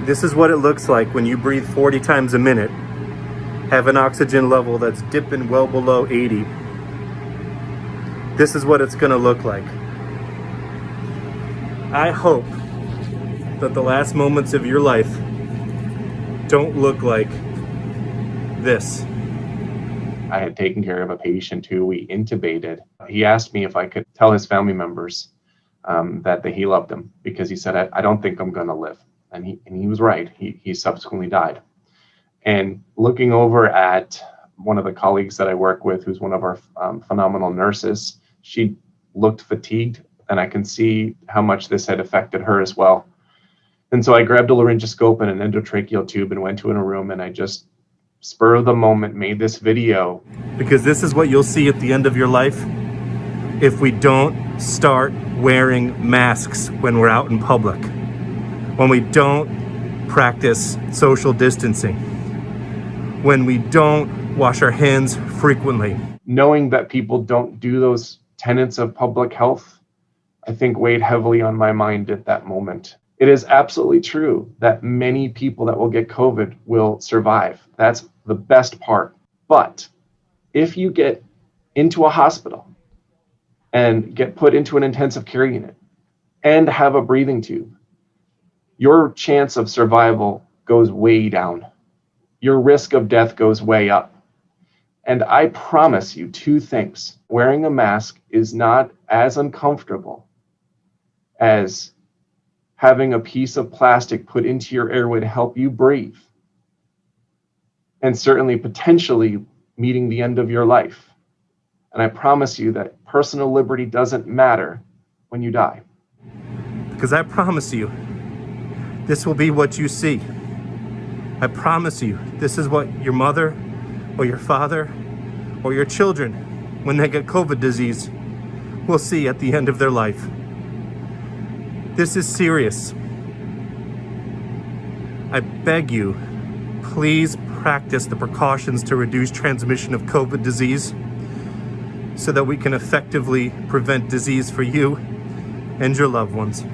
This is what it looks like when you breathe 40 times a minute, have an oxygen level that's dipping well below 80. This is what it's gonna look like. I hope that the last moments of your life don't look like this. I had taken care of a patient who we intubated. He asked me if I could tell his family members that he loved them, because he said, I don't think I'm going to live. And he was right. He subsequently died. And looking over at one of the colleagues that I work with, who's one of our phenomenal nurses, she looked fatigued, and I can see how much this had affected her as well. And so I grabbed a laryngoscope and an endotracheal tube and went to in a room, and I just, spur of the moment, made this video. Because this is what you'll see at the end of your life if we don't start wearing masks when we're out in public, when we don't practice social distancing, when we don't wash our hands frequently. Knowing that people don't do those tenets of public health, I think weighed heavily on my mind at that moment. It is absolutely true that many people that will get COVID will survive. That's the best part. But if you get into a hospital and get put into an intensive care unit and have a breathing tube, your chance of survival goes way down. Your risk of death goes way up. And I promise you two things. Wearing a mask is not as uncomfortable as having a piece of plastic put into your airway to help you breathe, and certainly potentially meeting the end of your life. And I promise you that personal liberty doesn't matter when you die. Because I promise you, this will be what you see. I promise you, this is what your mother or your father or your children, when they get COVID disease, will see at the end of their life. This is serious. I beg you, please practice the precautions to reduce transmission of COVID disease so that we can effectively prevent disease for you and your loved ones.